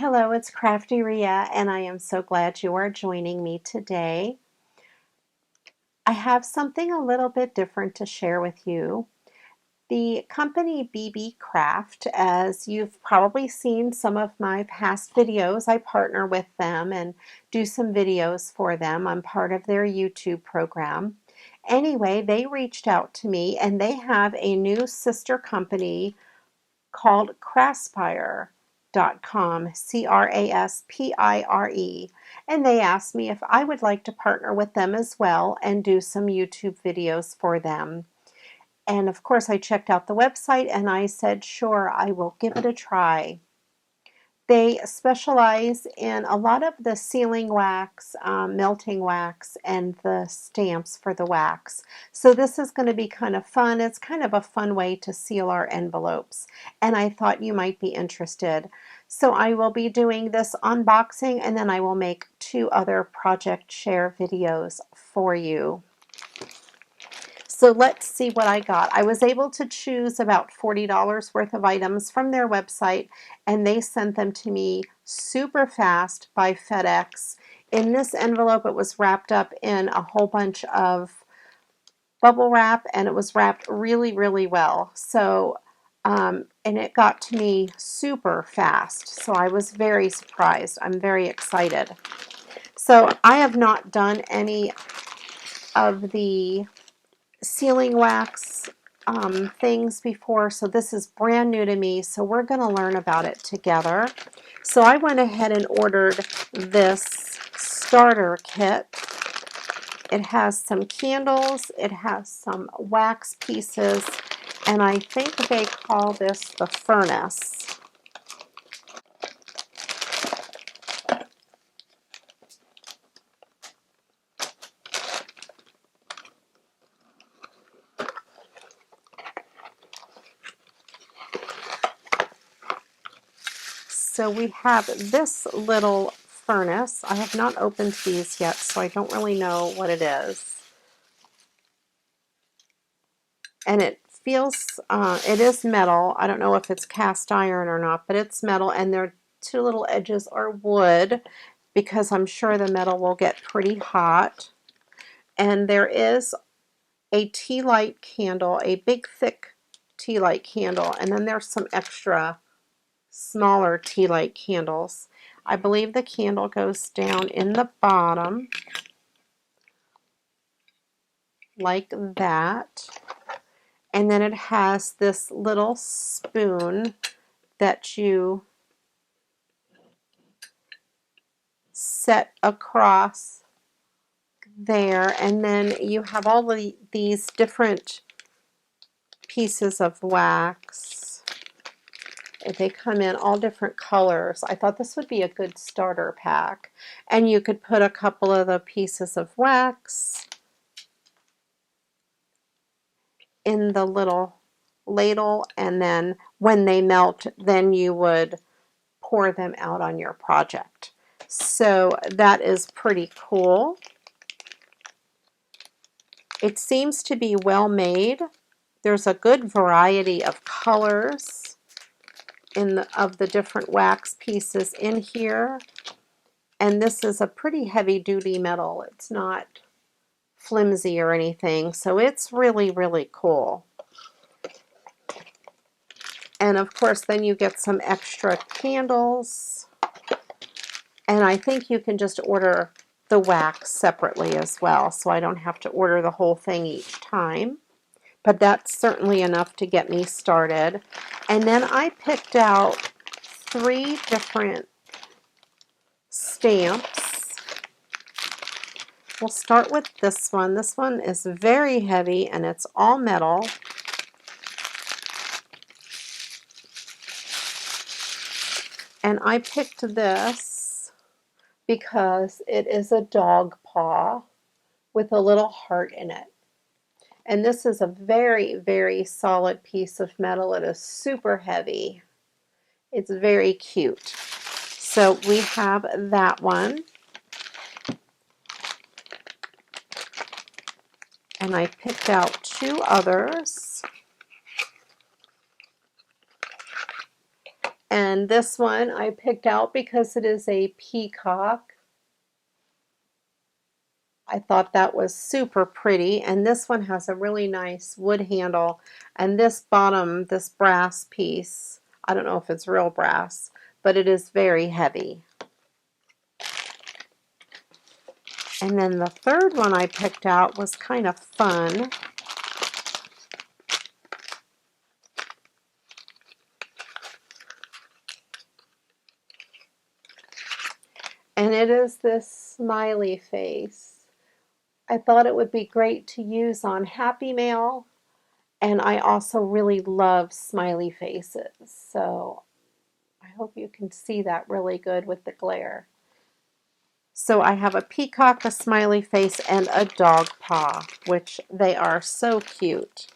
Hello, it's Crafty Ria, and I am so glad you are joining me today. I have something a little bit different to share with you. The company BB Craft, as you've probably seen some of my past videos, I partner with them and do some videos for them. I'm part of their YouTube program. Anyway, they reached out to me and they have a new sister company called Craspire.com, Craspire, and they asked me if I would like to partner with them as well and do some YouTube videos for them. And of course, I checked out the website and I said, sure, I will give it a try. They specialize in a lot of the sealing wax, melting wax, and the stamps for the wax. So this is going to be kind of fun. It's kind of a fun way to seal our envelopes. And I thought you might be interested. So I will be doing this unboxing and then I will make 2 other project share videos for you. So let's see what I got. I was able to choose about $40 worth of items from their website, and they sent them to me super fast by FedEx. In this envelope, it was wrapped up in a whole bunch of bubble wrap, and it was wrapped really, really well. So, and it got to me super fast. So I was very surprised. I'm very excited. So I have not done any of the sealing wax things before, so this is brand new to me, so we're going to learn about it together. So I went ahead and ordered this starter kit. It has some candles, it has some wax pieces, and I think they call this the furnace. So we have this little furnace. I have not opened these yet, so I don't really know what it is. And it feels, it is metal. I don't know if it's cast iron or not, but it's metal, and their 2 little edges are wood because I'm sure the metal will get pretty hot. And there is a tea light candle, a big thick tea light candle, and then there's some extra smaller tea light candles. I believe the candle goes down in the bottom like that. And then it has this little spoon that you set across there, and then you have all of these different pieces of wax. They come in all different colors. I thought this would be a good starter pack, and you could put a couple of the pieces of wax in the little ladle, and then when they melt, then you would pour them out on your project. So that is pretty cool. It seems to be well made. There's a good variety of colors of the different wax pieces in here. And this is a pretty heavy duty metal. It's not flimsy or anything. So it's really, really cool. And of course, then you get some extra candles. And I think you can just order the wax separately as well, so I don't have to order the whole thing each time. But that's certainly enough to get me started. And then I picked out 3 different stamps. We'll start with this one. This one is very heavy and it's all metal. And I picked this because it is a dog paw with a little heart in it. And this is a very, very solid piece of metal. It is super heavy. It's very cute. So we have that one. And I picked out 2 others. And this one I picked out because it is a peacock. I thought that was super pretty, and this one has a really nice wood handle, and this bottom, this brass piece, I don't know if it's real brass, but it is very heavy. And then the third one I picked out was kind of fun. And it is this smiley face. I thought it would be great to use on Happy Mail, and I also really love smiley faces, so I hope you can see that really good with the glare. So I have a peacock, a smiley face, and a dog paw, which they are so cute.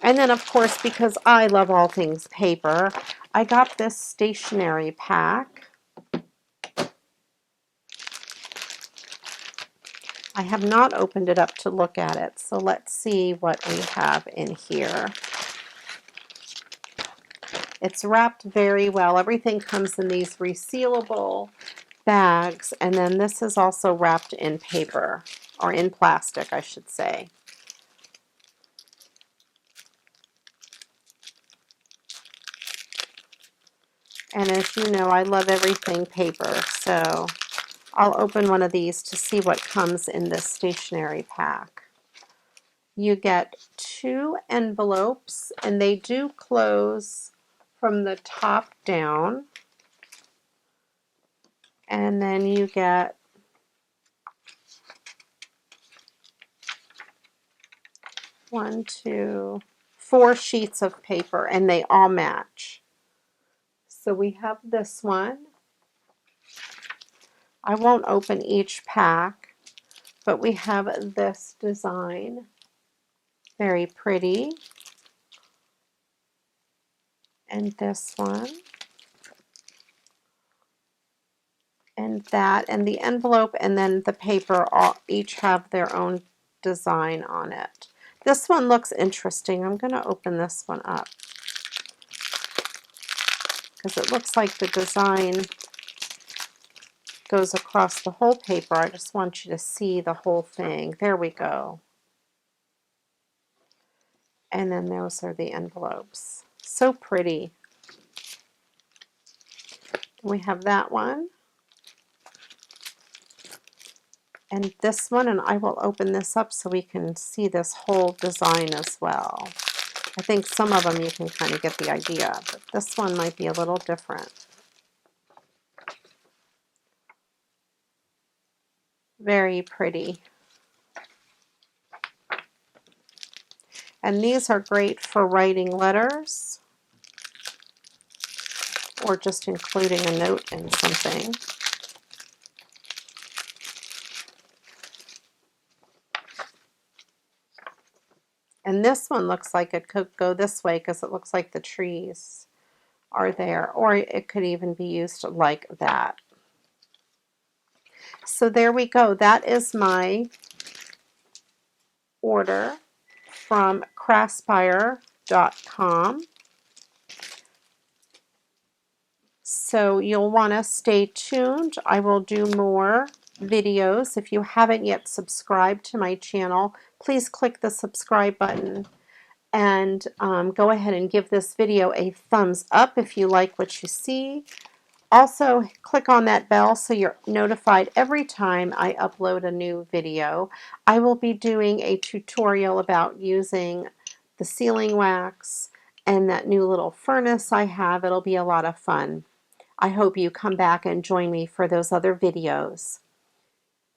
And then, of course, because I love all things paper, I got this stationery pack. I have not opened it up to look at it, so let's see what we have in here. It's wrapped very well. Everything comes in these resealable bags, and then this is also wrapped in paper, or in plastic, I should say. And as you know, I love everything paper, so I'll open one of these to see what comes in this stationery pack. You get 2 envelopes, and they do close from the top down. And then you get 1, 2, 4 sheets of paper, and they all match. So we have this one. I won't open each pack, but we have this design. Very pretty. And this one. And that, and the envelope, and then the paper all each have their own design on it. This one looks interesting. I'm going to open this one up because it looks like the design goes across the whole paper. I just want you to see the whole thing. There we go. And then those are the envelopes. So pretty. We have that one. And this one, and I will open this up so we can see this whole design as well. I think some of them you can kind of get the idea, but this one might be a little different. Very pretty. And these are great for writing letters or just including a note in something. And this one looks like it could go this way because it looks like the trees are there, or it could even be used like that. So there we go. That is my order from Craspire.com. So you'll want to stay tuned. I will do more videos. If you haven't yet subscribed to my channel, please click the subscribe button and go ahead and give this video a thumbs up if you like what you see. Also, click on that bell so you're notified every time I upload a new video. I will be doing a tutorial about using the sealing wax and that new little furnace I have. It'll be a lot of fun. I hope you come back and join me for those other videos.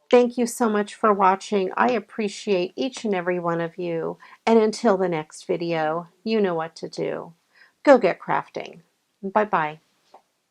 Thank you so much for watching. I appreciate each and every one of you. And until the next video, you know what to do. Go get crafting. Bye-bye.